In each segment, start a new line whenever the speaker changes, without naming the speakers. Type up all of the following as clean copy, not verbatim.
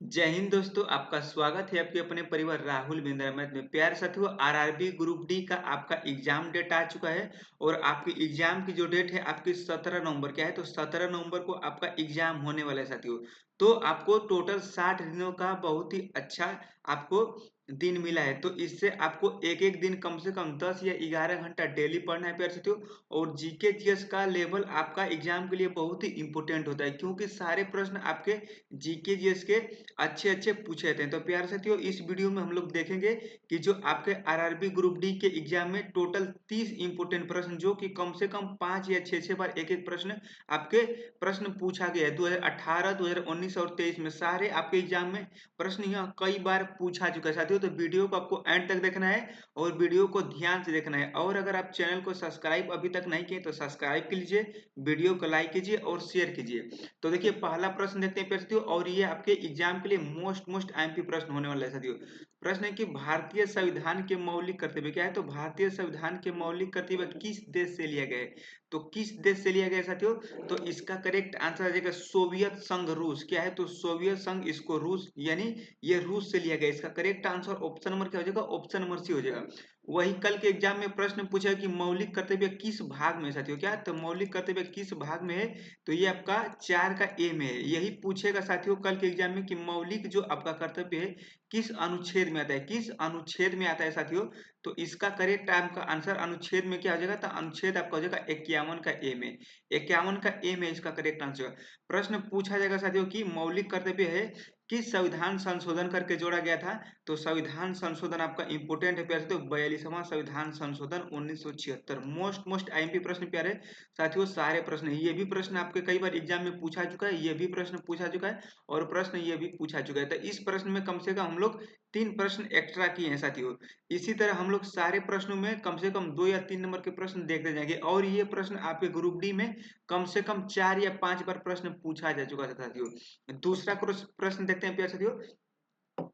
जय हिंद दोस्तों, आपका स्वागत है आपके अपने परिवार राहुल बिंद्रा मैथ में। प्यारे साथियों, आरआरबी ग्रुप डी का आपका एग्जाम डेट आ चुका है और आपकी एग्जाम की जो डेट है आपकी 17 नवंबर क्या है, तो 17 नवंबर को आपका एग्जाम होने वाला है साथियों। तो आपको टोटल 60 दिनों का बहुत ही अच्छा आपको दिन मिला है। तो इससे आपको एक एक दिन कम से कम 10 या 11 घंटा डेली पढ़ना है प्यारे साथियों। और जीके जीएस का लेवल आपका एग्जाम के लिए बहुत ही इंपॉर्टेंट होता है, क्योंकि सारे प्रश्न आपके जीके जीएस के अच्छे अच्छे पूछे जाते हैं। तो प्यारे साथियों, इस वीडियो में हम लोग देखेंगे कि जो आपके आरआरबी ग्रुप डी के एग्जाम में टोटल 30 इंपोर्टेंट प्रश्न, जो कि कम से कम 5 या 6 बार एक एक प्रश्न आपके प्रश्न पूछा गया है 2018, 2019 और 23 में। सारे आपके एग्जाम में प्रश्न यहाँ कई बार पूछा चुका है साथियों। तो वीडियो को आपको एंड तक देखना है और वीडियो को ध्यान से देखना है। और अगर आप चैनल को सब्सक्राइब अभी तक नहीं किए तो सब्सक्राइब कीजिए, वीडियो को लाइक कीजिए और शेयर कीजिए। तो देखिए, पहला प्रश्न देखते हैं प्यारे साथियों, और ये आपके एग्जाम के लिए मोस्ट आईएमपी प्रश्न होने वाला है साथियों। प्रश्न है कि भारतीय संविधान के मौलिक कर्तव्य क्या है, तो भारतीय संविधान के मौलिक कर्तव्य किस देश से लिया गया है, तो किस देश से लिया गया है साथियों। तो इसका करेक्ट आंसर आ जाएगा सोवियत संघ रूस। क्या है, तो सोवियत संघ, इसको रूस यानी ये रूस से लिया गया। इसका करेक्ट आंसर ऑप्शन नंबर क्या हो जाएगा, ऑप्शन नंबर सी हो जाएगा। वही कल के एग्जाम में प्रश्न पूछा कि मौलिक कर्तव्य किस भाग में साथियों, क्या तो मौलिक कर्तव्य किस भाग में है, तो ये आपका 4 का ए में है। यही पूछेगा साथियों कल के एग्जाम में कि मौलिक जो आपका कर्तव्य है किस अनुच्छेद में आता है, किस अनुच्छेद में आता है साथियों। तो इसका करेक्ट आपका आंसर अनुच्छेद में क्या हो जाएगा, तो अनुच्छेद आपका हो जाएगा 51 का ए में। 51 का ए में इसका करेक्ट आंसर। प्रश्न पूछा जाएगा साथियों कि मौलिक कर्तव्य है किस संविधान संशोधन करके जोड़ा गया था, तो संविधान संशोधन आपका इंपोर्टेंट है प्यारे साथियों, 42वां संविधान संशोधन 1976। मोस्ट आईएमपी प्रश्न प्यारे साथियों, सारे प्रश्न, ये भी प्रश्न आपके कई बार एग्जाम में पूछा चुका है, ये भी प्रश्न पूछा चुका है और प्रश्न ये भी पूछा चुका है। तो इस प्रश्न में कम से कम हम लोग 3 प्रश्न एक्स्ट्रा किए हैं साथियों। इसी तरह हम लोग सारे प्रश्नों में कम से कम 2 या 3 नंबर के प्रश्न देखते जाएंगे। और ये प्रश्न आपके ग्रुप डी में कम से कम 4 या 5 बार प्रश्न पूछा जा चुका था साथियों। दूसरा प्रश्न देखते हैं प्यारे साथियों।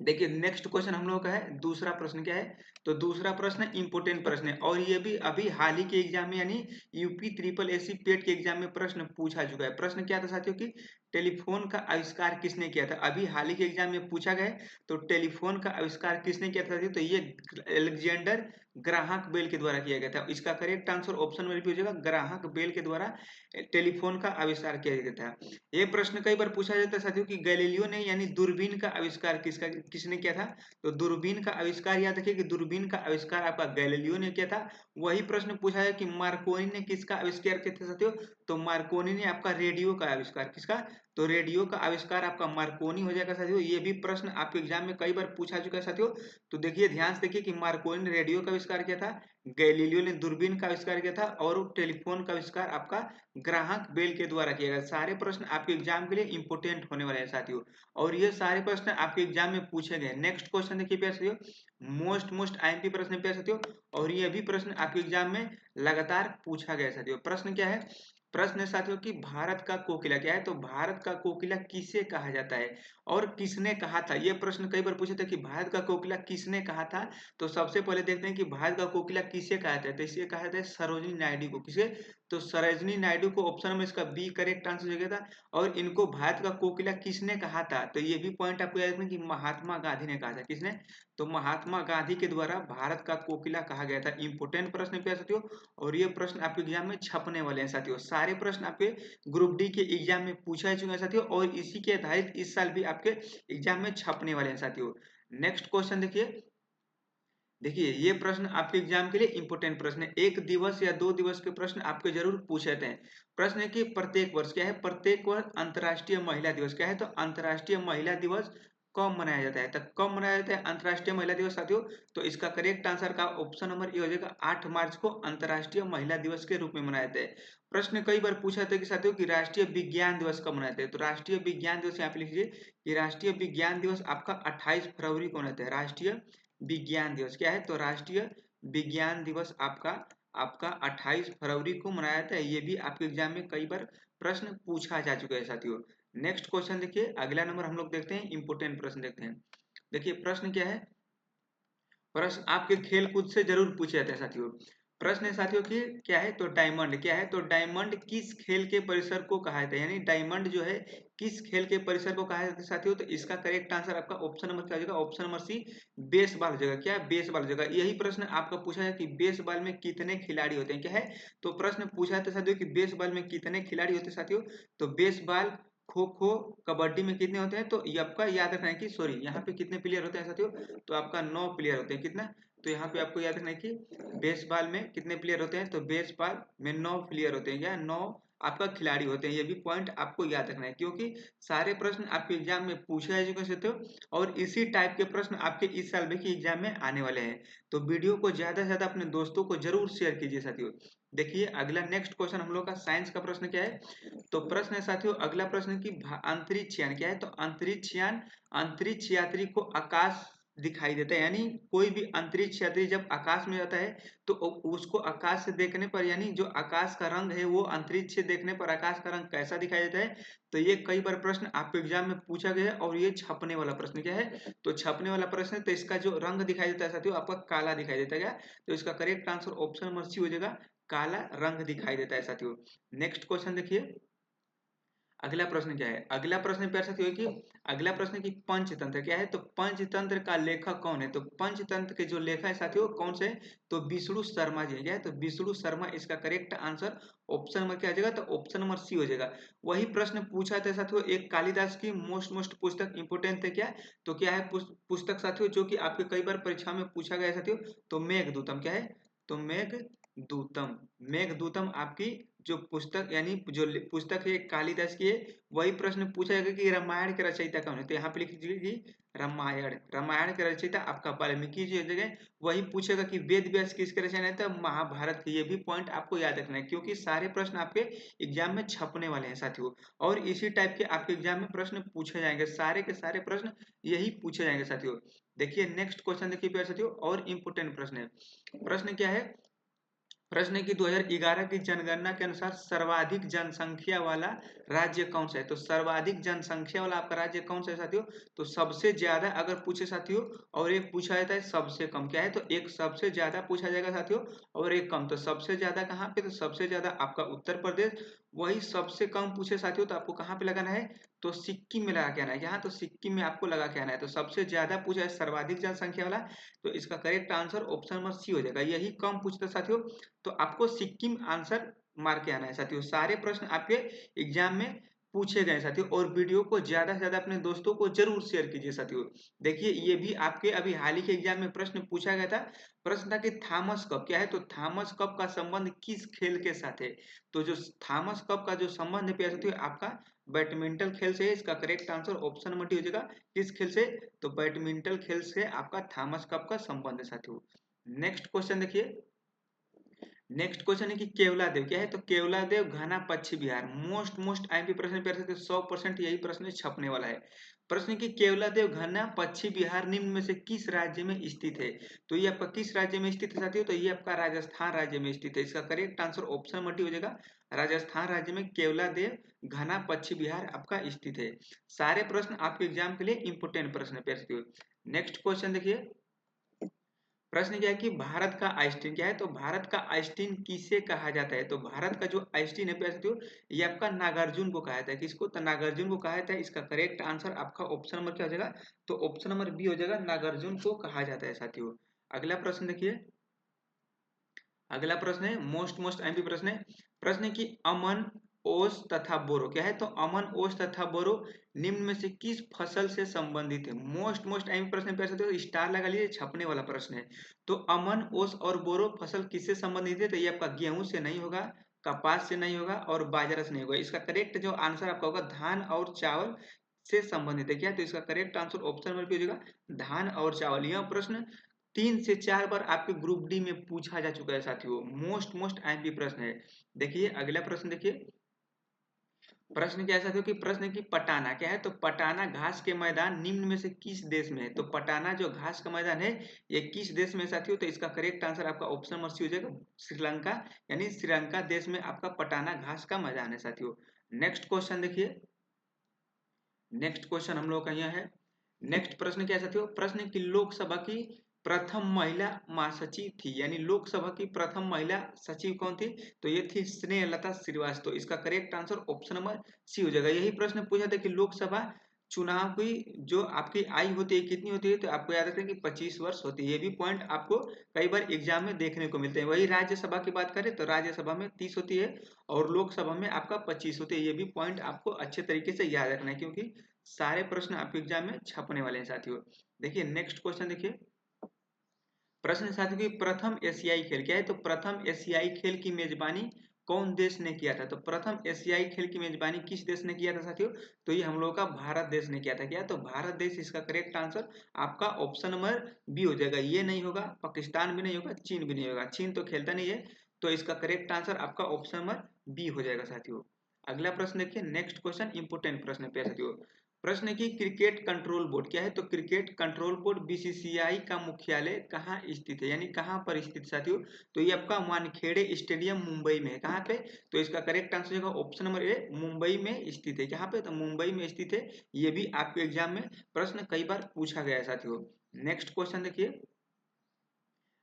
देखिए, नेक्स्ट क्वेश्चन हम लोगों का है, दूसरा प्रश्न क्या है, तो दूसरा प्रश्न इंपोर्टेंट प्रश्न है और ये भी अभी हाल ही के एग्जाम में यानी यूपी ट्रिपल एससी पेट के एग्जाम में प्रश्न पूछा चुका है। प्रश्न क्या था साथियों कि टेलीफोन का आविष्कार किसने किया था, अभी हाल ही के एग्जाम में पूछा गया है। तो टेलीफोन का आविष्कार किसने किया था, तो ये अलेक्जेंडर ग्राहक बेल के द्वारा किया गया था। इसका करेक्ट आंसर ऑप्शन में भी हो जाएगा, ग्राहक बेल के द्वारा टेलीफोन का आविष्कार किया गया था। ये प्रश्न कई बार पूछा जाता है साथियों कि गैलीलियो ने यानी दूरबीन का आविष्कार किसने किया था, तो दूरबीन का आविष्कार याद रखिए कि दूरबीन का आविष्कार आपका गैलीलियो ने किया था। वही प्रश्न पूछा है कि मार्कोनी ने किसका आविष्कार किया था साथियों, तो मार्कोनी ने आपका रेडियो का आविष्कार, किसका, तो रेडियो का आविष्कार आपका मार्कोनी हो जाएगा साथियों। ये भी प्रश्न आपके एग्जाम में कई बार पूछा चुका है साथियों। तो देखिए, ध्यान से देखिए कि मार्कोनी ने रेडियो का आविष्कार किया था, गैलीलियो ने दूरबीन का आविष्कार किया था और टेलीफोन का आविष्कार आपका ग्राहक बेल के द्वारा किया गया। सारे प्रश्न आपके एग्जाम के लिए इंपोर्टेंट होने वाले हैं साथियों और ये सारे प्रश्न आपके एग्जाम में पूछे गए। नेक्स्ट क्वेश्चन देखिए प्यारे साथियों, मोस्ट आईएमपी प्रश्न प्यारे साथियों, और ये भी प्रश्न आपके एग्जाम में लगातार पूछा गया साथियों। प्रश्न क्या है, प्रश्न है साथियों कि भारत का कोकिला क्या है, तो भारत का कोकिला किसे कहा जाता है और किसने कहा था। ये प्रश्न कई बार पूछे थे कि भारत का कोकिला किसने कहा था। तो सबसे पहले देखते हैं कि भारत का कोकिला किसे कहा जाता है, तो इसे कहा जाता है सरोजिनी नायडू को। किसे, तो सरोजिनी नायडू को, ऑप्शन में इसका बी करेक्ट आंसर हो गया था। और इनको भारत का कोकिला किसने कहा था, तो ये भी पॉइंट आपको याद रखना कि महात्मा गांधी ने कहा था। किसने, तो महात्मा गांधी के द्वारा भारत का कोकिला कहा गया था। इंपोर्टेंट प्रश्न पे साथियों और ये प्रश्न आपके एग्जाम में छपने वाले हैं साथियों। सारे प्रश्न आपके ग्रुप डी के एग्जाम में पूछा चुके हैं साथियों और इसी के आधारित इस साल भी आपके एग्जाम में छपने वाले हैं साथियों। नेक्स्ट क्वेश्चन देखिए, देखिए ये प्रश्न आपके एग्जाम के लिए इंपोर्टेंट प्रश्न है। 1 दिवस या 2 दिवस के प्रश्न आपके जरूर पूछे जाते हैं। प्रश्न है कि प्रत्येक वर्ष क्या है, प्रत्येक वर्ष अंतर्राष्ट्रीय महिला दिवस क्या है, तो अंतर्राष्ट्रीय महिला दिवस कब मनाया जाता है, तो कब मनाया जाता है अंतर्राष्ट्रीय महिला दिवस साथियों। तो इसका करेक्ट आंसर का ऑप्शन नंबर ए हो जाएगा, 8 मार्च को अंतर्राष्ट्रीय महिला दिवस के रूप में मनाया जाता है। प्रश्न कई बार पूछा जाता है कि साथियों कि राष्ट्रीय विज्ञान दिवस कब मनाते हैं, तो राष्ट्रीय विज्ञान दिवस यहाँ पे लिखिए कि राष्ट्रीय विज्ञान दिवस आपका 28 फरवरी को मनाते हैं। राष्ट्रीय विज्ञान दिवस क्या है, तो राष्ट्रीय विज्ञान दिवस आपका आपका 28 फरवरी को मनाया जाता है। ये भी आपके एग्जाम में कई बार प्रश्न पूछा जा चुका है साथियों। नेक्स्ट क्वेश्चन देखिए, अगला नंबर हम लोग देखते हैं, इंपोर्टेंट प्रश्न देखते हैं। देखिए प्रश्न क्या है, प्रश्न आपके खेल कूद से जरूर पूछे जाते हैं साथियों। प्रश्न है साथियों कि क्या है तो डायमंड क्या है तो डायमंड किस खेल के परिसर को कहा जाता है, यानी डायमंड जो है किस खेल के परिसर को कहा जाता है साथियों। तो इसका करेक्ट आंसर आपका ऑप्शन नंबर क्या हो जाएगा, ऑप्शन नंबर सी बेसबॉल हो जाएगा। क्या बेसबॉल हो जाएगा। यही प्रश्न आपका पूछा है कि बेसबॉल में कितने खिलाड़ी होते हैं, क्या है तो प्रश्न पूछा था साथियों कि बेसबॉल में कितने खिलाड़ी होते हैं साथियों। तो बेसबॉल, खो खो, कबड्डी में कितने होते हैं, तो ये आपका याद रखना है कि सॉरी यहाँ पे कितने प्लेयर होते हैं साथियों, तो आपका 9 प्लेयर होते हैं। कितना, तो यहाँ पे आपको याद रखना है कि बेसबॉल में कितने प्लेयर होते हैं, तो बेसबॉल में 9 प्लेयर होते हैं या 9 आपका खिलाड़ी होते हैं। ये भी पॉइंट आपको याद रखना है क्योंकि सारे प्रश्न आपके एग्जाम में पूछे जा चुके हैं और इसी टाइप के प्रश्न आपके इस साल में की एग्जाम में आने वाले हैं। तो वीडियो को ज्यादा से ज्यादा अपने दोस्तों को जरूर शेयर कीजिए साथियों। देखिए अगला नेक्स्ट क्वेश्चन हम लोग का साइंस का प्रश्न क्या है, तो प्रश्न है साथियों अगला प्रश्न की अंतरिक्ष यान क्या है, तो अंतरिक्ष यान अंतरिक्ष यात्री को आकाश दिखाई देता है, यानी कोई भी अंतरिक्ष यात्री जब आकाश में जाता है तो उसको आकाश से देखने पर, यानी जो आकाश का रंग है वो अंतरिक्ष से देखने पर आकाश का रंग कैसा दिखाई देता है। तो ये कई बार प्रश्न आपके एग्जाम में पूछा गया है और ये छपने वाला प्रश्न क्या है, तो छपने वाला प्रश्न है। तो इसका जो रंग दिखाई देता है साथियों आपका काला दिखाई देता है। क्या, तो इसका correct answer option number C हो जाएगा, काला रंग दिखाई देता है साथियों। नेक्स्ट क्वेश्चन देखिए अगला प्रश्न क्या है, अगला प्रश्न प्यार साथियों कि अगला प्रश्न की पंचतंत्र क्या है, तो पंचतंत्र का लेखक कौन है, तो पंचतंत्र के जो लेखक है साथियों कौन से, तो विष्णु शर्मा जी है। क्या है, तो विष्णु शर्मा इसका करेक्ट आंसर ऑप्शन नंबर क्या आ जाएगा, तो ऑप्शन नंबर सी हो जाएगा। वही प्रश्न पूछा था साथियों एक कालिदास की मोस्ट पुस्तक इंपोर्टेंट है क्या, तो क्या है पुस्तक साथियों जो कि आपके कई बार परीक्षा में पूछा गया साथियों, तो मेघदूतम। क्या है, तो मेघदूतम, मेघदूतम आपकी जो पुस्तक यानी जो पुस्तक है कालिदास की है। वही प्रश्न पूछा जाएगा कि रामायण के रचयिता कौन है, तो यहाँ पे लिख दीजिए कि रामायण, रामायण के रचयिता आपका वाल्मीकि जी हो जगह। वही पूछेगा कि वेद व्यास किसके रचना है, तो महाभारत की। ये भी पॉइंट आपको याद रखना है क्योंकि सारे प्रश्न आपके एग्जाम में छपने वाले हैं साथियों और इसी टाइप के आपके एग्जाम में प्रश्न पूछे जाएंगे, सारे के सारे प्रश्न यही पूछे जाएंगे साथियों। देखिए नेक्स्ट क्वेश्चन देखिए प्यारे साथियों और इंपोर्टेंट प्रश्न है। प्रश्न क्या है, प्रश्न की 2011 की जनगणना के अनुसार सर्वाधिक जनसंख्या वाला राज्य कौन सा है, तो सर्वाधिक जनसंख्या वाला आपका राज्य कौन सा है साथियों, तो सबसे ज्यादा अगर पूछे साथियों और एक पूछा जाता है सबसे कम। क्या है, तो एक सबसे ज्यादा पूछा जाएगा साथियों और एक कम। तो सबसे ज्यादा कहाँ पे, तो सबसे ज्यादा आपका उत्तर प्रदेश। वही सबसे कम पूछे साथियों तो आपको कहाँ पे लगाना है, तो सिक्किम में लगा के आना है। यहाँ तो सिक्किम में आपको लगा के आना है। तो सबसे ज्यादा पूछा है सर्वाधिक जनसंख्या वाला, तो इसका correct answer option number C हो जाएगा। यही कम पूछता साथियों तो आपको सिक्किम आंसर मार के आना है साथियों। सारे प्रश्न आपके एग्जाम में पूछे गए साथियों और वीडियो को ज्यादा से ज्यादा अपने दोस्तों को जरूर शेयर कीजिए साथियों। देखिए ये भी आपके अभी हाल ही के एग्जाम में प्रश्न पूछा गया था। प्रश्न था कि थॉमस कप। क्या है, तो थॉमस कप का संबंध किस खेल के साथ है, तो जो थॉमस कप का जो संबंध है साथियों आपका बैडमिंटन खेल से है। इसका correct answer option number D हो जाएगा, किस खेल से, तो बैडमिंटन खेल से आपका थॉमस कप का संबंध है साथियों। नेक्स्ट क्वेश्चन देखिए, नेक्स्ट क्वेश्चन है कि केवलादेव। क्या है, तो केवलादेव घना पश्चिम बिहार। मोस्ट आईएमपी प्रश्न पे 100% यही प्रश्न छपने वाला है। प्रश्न की केवलादेव घना पश्चिम बिहार निम्न में से किस राज्य में स्थित है, तो ये आपका किस राज्य में स्थित है साथियों, तो ये आपका राजस्थान राज्य में स्थित है। इसका correct answer option number D हो जाएगा, राजस्थान राज्य में केवलादेव घना पश्चिम बिहार आपका स्थित है। सारे प्रश्न आपके एग्जाम के लिए इंपोर्टेंट प्रश्न है। नेक्स्ट क्वेश्चन देखिए, प्रश्न क्या है कि भारत का आइंस्टीन। क्या है, तो भारत का आइंस्टीन किसे कहा जाता है, तो भारत का जो आइंस्टीन है साथियों ये आपका नागार्जुन को कहा जाता है। किसको, तो नागार्जुन को कहा जाता है। इसका करेक्ट आंसर आपका ऑप्शन नंबर क्या हो जाएगा, तो ऑप्शन नंबर बी हो जाएगा, नागार्जुन को कहा जाता है साथियों। अगला प्रश्न देखिए, अगला प्रश्न है मोस्ट एमपी प्रश्न है। प्रश्न है कि अमन, ओस तथा बोरो। क्या है, तो अमन, ओस तथा बोरो निम्न में से किस फसल से संबंधित है। मोस्ट एमपी प्रश्न पे तो स्टार लगा लीजिए, छपने वाला प्रश्न है। तो अमन, ओस और बोरो फसल किससे संबंधित है, तो ये आपका गेहूं से नहीं होगा, कपास से नहीं होगा और बाजरा से नहीं होगा। इसका करेक्ट जो आंसर आपका होगा धान और चावल से संबंधित है। क्या, तो इसका करेक्ट आंसर ऑप्शन नंबर पे हो जाएगा धान और चावल। यह प्रश्न 3 से 4 बार आपके ग्रुप डी में पूछा जा चुका है साथियों। मोस्ट आईएमपी प्रश्न है। देखिए अगला प्रश्न देखिए, प्रश्न क्या है साथियों कि प्रश्न की पटाना। क्या है, तो पटाना घास के मैदान निम्न में से किस देश में है, तो पटाना जो घास का मैदान है ये किस देश में साथियों, तो इसका करेक्ट आंसर आपका ऑप्शन नंबर सी हो जाएगा, श्रीलंका, यानी श्रीलंका देश में आपका पटाना घास का मैदान है साथियों। नेक्स्ट क्वेश्चन देखिए, नेक्स्ट क्वेश्चन हम लोग का यह है। नेक्स्ट प्रश्न क्या है साथियों, प्रश्न की लोकसभा की प्रथम महिला महासचिव थी, यानी लोकसभा की प्रथम महिला सचिव कौन थी? तो ये थी स्नेहलता श्रीवास्तव। इसका correct answer option number C हो जाएगा। यही प्रश्न पूछा था कि लोकसभा चुनाव की जो आपकी आयु होती है कितनी होती है, तो आपको याद रखना कि 25 वर्ष होती है। ये भी पॉइंट आपको कई बार एग्जाम में देखने को मिलते हैं। वही राज्यसभा की बात करें तो राज्यसभा में 30 होती है और लोकसभा में आपका 25 होती है। ये भी पॉइंट आपको अच्छे तरीके से याद रखना है, क्योंकि सारे प्रश्न आपके एग्जाम में छपने वाले हैं साथियों। देखिए नेक्स्ट क्वेश्चन देखिए। प्रश्न साथियों की प्रथम एशियाई खेल क्या है? तो प्रथम एशियाई खेल की मेजबानी कौन देश ने किया था? तो प्रथम एशियाई खेल की मेजबानी किस देश ने किया था साथियों? तो ये हम लोग का भारत देश ने किया था। क्या? तो भारत देश इसका करेक्ट आंसर आपका ऑप्शन नंबर बी हो जाएगा। ये नहीं होगा, पाकिस्तान भी नहीं होगा, चीन भी नहीं होगा। चीन तो खेलता नहीं है, तो इसका करेक्ट आंसर आपका ऑप्शन नंबर बी हो जाएगा साथियों। अगला प्रश्न देखिए, नेक्स्ट क्वेश्चन इंपोर्टेंट प्रश्न पे साथियों। प्रश्न की क्रिकेट कंट्रोल बोर्ड क्या है? तो क्रिकेट कंट्रोल बोर्ड बीसीसीआई का मुख्यालय कहाँ स्थित है, यानी कहाँ पर स्थित साथियों? तो ये आपका वानखेड़े स्टेडियम मुंबई में है। कहाँ पे? तो इसका करेक्ट आंसर होगा ऑप्शन नंबर ए, मुंबई में स्थित है। कहाँ पे? तो मुंबई में स्थित है। ये भी आपके एग्जाम में प्रश्न कई बार पूछा गया है साथियों। नेक्स्ट क्वेश्चन देखिए।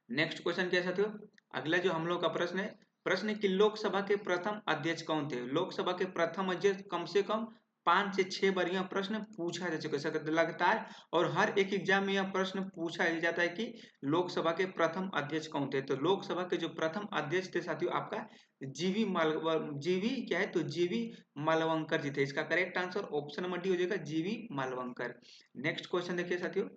नेक्स्ट क्वेश्चन क्या है साथियों? अगला जो हम लोग का प्रश्न है, प्रश्न की लोकसभा के प्रथम अध्यक्ष कौन थे? लोकसभा के प्रथम अध्यक्ष कम से कम 5 से 6 बार यह प्रश्न पूछा जा चुका है लगातार, और हर एक एग्जाम में यह प्रश्न पूछा ही जाता है कि लोकसभा के प्रथम अध्यक्ष कौन थे? तो लोकसभा के जो प्रथम अध्यक्ष थे साथियों आपका जीवी क्या है? तो जीवी मालवंकर जी थे। इसका correct answer option number D हो जाएगा, जीवी मालवंकर। नेक्स्ट क्वेश्चन देखिए साथियों।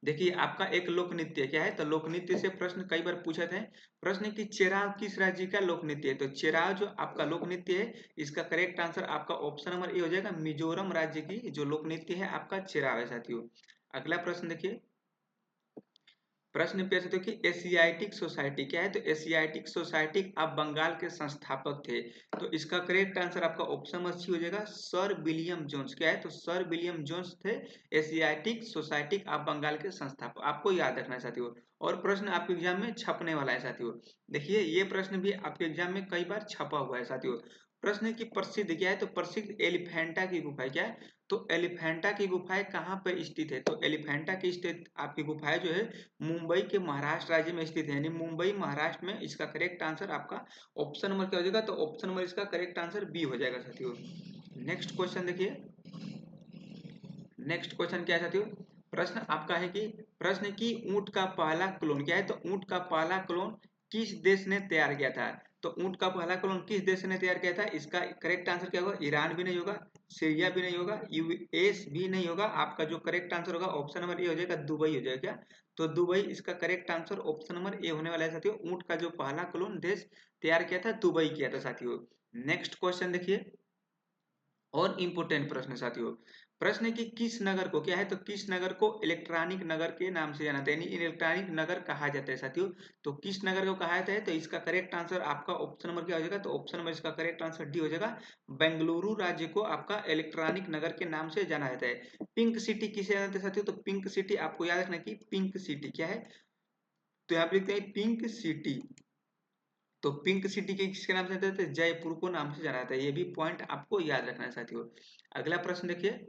देखिए आपका एक लोक नृत्य क्या है? तो लोक नृत्य से प्रश्न कई बार पूछे थे। प्रश्न की चेराव किस राज्य का लोक नृत्य है? तो चेराव जो आपका लोक नृत्य है, इसका करेक्ट आंसर आपका ऑप्शन नंबर ए हो जाएगा, मिजोरम राज्य की जो लोक नृत्य है आपका चेराव है साथियों। अगला प्रश्न देखिए। प्रश्न पूछा था कि एशियाटिक सोसाइटी क्या है? तो एशियाटिक सोसाइटी आप बंगाल के संस्थापक थे। तो इसका करेक्ट आंसर आपका ऑप्शन नंबर सी हो जाएगा, सर विलियम जोन्स। क्या है? तो सर विलियम जोन्स थे एशियाटिक सोसाइटी आप बंगाल के संस्थापक। आपको याद रखना है साथियों। और प्रश्न आपके एग्जाम में छपने वाला है साथियों। देखिए ये प्रश्न भी आपके एग्जाम में कई बार छपा हुआ है साथियों। प्रश्न की प्रसिद्ध क्या है? तो प्रसिद्ध एलिफेंटा की गुफा क्या है? तो एलिफेंटा की गुफाएं कहाँ पर स्थित है? तो एलिफेंटा की स्थित आपकी गुफाएं जो है मुंबई के महाराष्ट्र राज्य में स्थित है, यानी मुंबई महाराष्ट्र में। इसका करेक्ट आंसर आपका ऑप्शन नंबर क्या हो जाएगा? तो ऑप्शन नंबर इसका करेक्ट आंसर बी हो जाएगा साथियों। नेक्स्ट क्वेश्चन देखिए। नेक्स्ट क्वेश्चन क्या है साथियों? प्रश्न आपका है कि प्रश्न की ऊंट का पहला क्लोन क्या है? तो ऊंट का पहला क्लोन किस देश ने तैयार किया था? तो ऊंट का पहला क्लोन किस देश ने तैयार किया था? इसका करेक्ट आंसर क्या होगा? ईरान भी नहीं होगा, सीरिया भी नहीं होगा, यूएस भी नहीं होगा। आपका जो करेक्ट आंसर होगा ऑप्शन नंबर ए हो जाएगा, दुबई हो जाएगा। क्या? तो दुबई इसका correct answer option number A होने वाला है साथियों। ऊंट का जो पहला क्लोन देश तैयार किया था, दुबई किया था साथियों। नेक्स्ट क्वेश्चन देखिए। और इंपोर्टेंट प्रश्न साथियों। प्रश्न की किस नगर को क्या है? तो किस नगर को इलेक्ट्रॉनिक नगर के नाम से जाना जाता है, यानी इलेक्ट्रॉनिक नगर कहा जाता है साथियों। तो किस नगर को कहा जाता है? तो इसका करेक्ट आंसर आपका ऑप्शन नंबर क्या हो जाएगा? तो ऑप्शन नंबर इसका करेक्ट आंसर डी हो जाएगा, बेंगलुरु राज्य को आपका इलेक्ट्रॉनिक नगर के नाम से जाना जाता है। पिंक सिटी किसे जाना जाता है साथियों? तो पिंक सिटी आपको याद रखना कि पिंक सिटी क्या है? तो यहाँ पे लिखते हैं पिंक सिटी। तो पिंक सिटी के किसके नाम से जाता है? तो जयपुर को नाम से जाना जाता है। ये भी पॉइंट आपको याद रखना है साथियों। अगला प्रश्न देखिए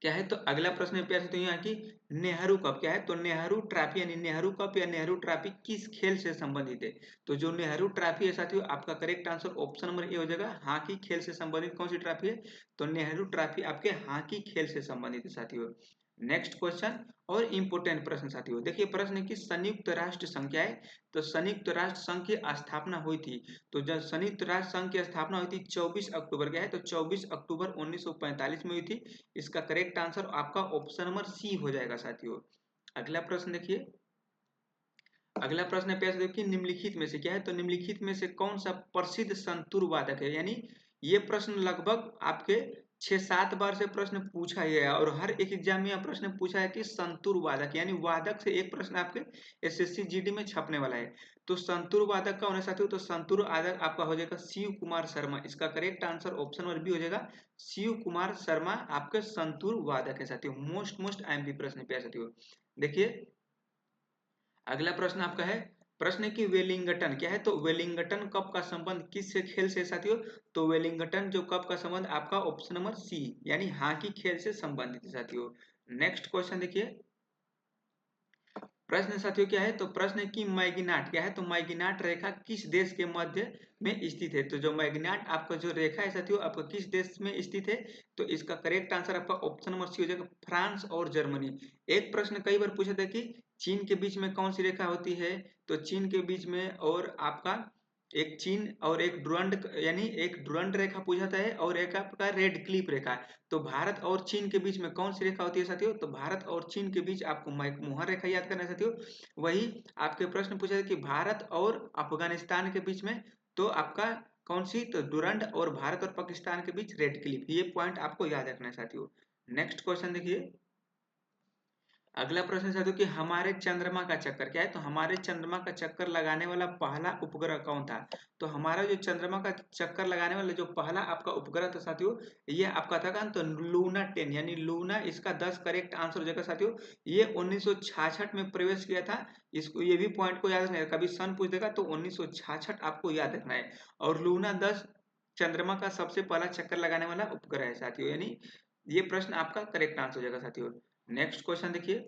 क्या है? तो अगला प्रश्न पे तो यहाँ की नेहरू कप क्या है? तो नेहरू ट्रॉफी, यानी नेहरू कप या नेहरू ट्रॉफी किस खेल से संबंधित है? तो जो नेहरू ट्रॉफी है साथियों आपका correct answer option number A हो जाएगा, हॉकी खेल से संबंधित कौन सी ट्रॉफी है? तो नेहरू ट्रॉफी आपके हॉकी खेल से संबंधित है साथियों। नेक्स्ट क्वेश्चन और इंपोर्टेंट प्रश्न साथियों। देखिए प्रश्न है कि संयुक्त राष्ट्र संघ क्या है? तो संयुक्त राष्ट्र संघ की स्थापना हुई थी। तो जब संयुक्त राष्ट्र संघ की स्थापना हुई थी 24 अक्टूबर क्या है? तो 24 अक्टूबर 1945 में हुई थी। इसका करेक्ट आंसर आपका ऑप्शन नंबर सी हो जाएगा साथियों। अगला प्रश्न देखिए। अगला प्रश्न है प्यारे कि निम्नलिखित में से क्या है? तो निम्नलिखित में से कौन सा प्रसिद्ध संतूर वादक है? यानी ये प्रश्न लगभग आपके 6-7 बार से प्रश्न पूछा ही है, और हर एक एग्जाम में यह प्रश्न पूछा है कि संतूर वादक, यानी वादक से एक प्रश्न आपके एसएससी जीडी में छपने वाला है। तो संतूर वादक का होना साथियों, तो संतूर वादक आपका हो जाएगा शिव कुमार शर्मा। इसका correct answer option number B हो जाएगा, शिव कुमार शर्मा आपके संतूर वादक है साथियों। मोस्ट आईएमपी प्रश्न पे साथियों। देखिए अगला प्रश्न आपका है, प्रश्न की वेलिंगटन क्या है? तो वेलिंगटन कप का संबंध किस से खेल से साथियों? तो वेलिंगटन जो कप का संबंध आपका ऑप्शन नंबर सी, यानी हॉकी खेल से संबंधित है साथियों। नेक्स्ट क्वेश्चन देखिए। प्रश्न साथियों क्या है, तो प्रश्न है कि मैग्नाट क्या है, तो मैग्नाट रेखा किस देश के मध्य में स्थित है। तो जो मैग्नाट आपका जो रेखा है साथियों, आपका किस देश में स्थित है, तो इसका करेक्ट आंसर आपका ऑप्शन नंबर सी हो जाएगा, फ्रांस और जर्मनी। एक प्रश्न कई बार पूछा था कि चीन के बीच में कौन सी रेखा होती है, तो चीन के बीच में और आपका एक चीन और एक डुरंड, यानी एक डुरंड रेखा पूछा था है, और एक आपका रेड क्लिफ रेखा है। तो भारत और चीन के बीच में कौन सी रेखा होती है साथियों, तो भारत और चीन के बीच आपको मुहर रेखा याद करना है साथियों। वही आपके प्रश्न पूछा था कि भारत और अफगानिस्तान के बीच में, तो आपका कौन सी, तो डुरंड, और भारत और पाकिस्तान के बीच रेड क्लिफ। ये पॉइंट आपको याद रखना है साथियों। नेक्स्ट क्वेश्चन देखिए, अगला प्रश्न साथियों कि हमारे चंद्रमा का चक्कर क्या है, तो हमारे चंद्रमा का चक्कर लगाने वाला पहला उपग्रह कौन था। तो हमारा जो चंद्रमा का चक्कर लगाने वाला जो पहला आपका उपग्रह था साथियों, ये आपका था कौन, तो लूना 10, यानी लूना, इसका 10 करेक्ट आंसर हो जाएगा साथियों। ये 1966 में प्रवेश किया था। इसको ये भी पॉइंट को याद रखना है, कभी सन पूछ देगा तो 1966 आपको याद रखना है। और लूना 10 चंद्रमा का सबसे पहला चक्कर लगाने वाला उपग्रह है साथियों, यानी ये प्रश्न आपका करेक्ट आंसर हो जाएगा साथियों। नेक्स्ट क्वेश्चन देखिए,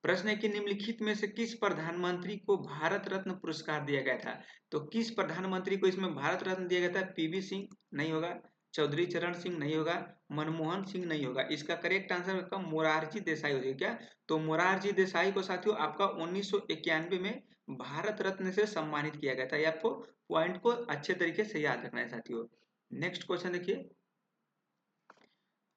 प्रश्न है कि निम्नलिखित में से किस प्रधानमंत्री को भारत रत्न पुरस्कार दिया गया था। तो किस प्रधानमंत्री को इसमें भारत रत्न दिया गया था, पीवी सिंह नहीं होगा, चौधरी चरण सिंह नहीं होगा, मनमोहन सिंह नहीं होगा। इसका करेक्ट आंसर आपका मोरारजी देसाई हो जाएगा क्या, तो मोरारजी देसाई को साथियों आपका 1991 में भारत रत्न से सम्मानित किया गया था। ये आपको पॉइंट को अच्छे तरीके से याद रखना है साथियों। नेक्स्ट क्वेश्चन देखिए,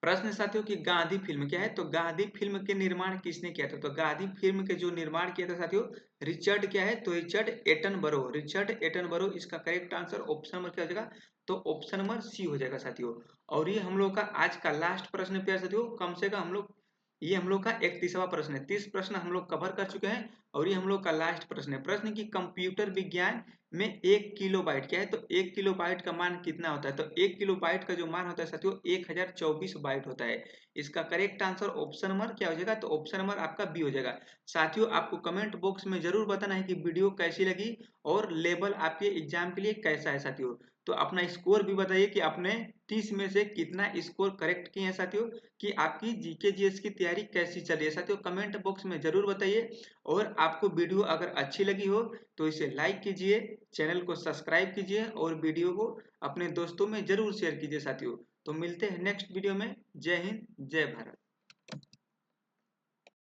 प्रश्न साथियों की गांधी फिल्म क्या है, तो गांधी फिल्म के निर्माण किसने किया था। तो गांधी फिल्म के जो निर्माण किया था साथियों, रिचर्ड क्या है, तो रिचर्ड एटनबरो, रिचर्ड एटनबरो। इसका करेक्ट आंसर ऑप्शन नंबर क्या हो जाएगा, तो ऑप्शन नंबर सी हो जाएगा साथियों। और ये हम लोग का आज का लास्ट प्रश्न पेयर साथियों, कम से कम हम लोग, ये हम लोग का 31वां प्रश्न है। 30 प्रश्न हम लोग कवर कर चुके हैं, और ये हम लोग का लास्ट प्रश्न है। प्रश्न की कंप्यूटर विज्ञान में 1 किलोबाइट क्या है, तो 1 किलोबाइट का मान कितना होता है। तो 1 किलोबाइट का जो मान होता है साथियों 1024 बाइट होता है। इसका करेक्ट आंसर ऑप्शन नंबर क्या हो जाएगा, तो ऑप्शन नंबर आपका बी हो जाएगा। साथियों आपको कमेंट बॉक्स में जरूर बताना है कि वीडियो कैसी लगी और लेवल आपके एग्जाम के लिए कैसा है साथियों। तो अपना स्कोर भी बताइए कि आपने 30 में से कितना स्कोर करेक्ट किए हैं साथियों, कि आपकी जीके जीएस की तैयारी कैसी चल रही है साथियों, कमेंट बॉक्स में जरूर बताइए। और आपको वीडियो अगर अच्छी लगी हो तो इसे लाइक कीजिए, चैनल को सब्सक्राइब कीजिए, और वीडियो को अपने दोस्तों में जरूर शेयर कीजिए साथियों। तो मिलते हैं नेक्स्ट वीडियो में। जय हिंद, जय भारत।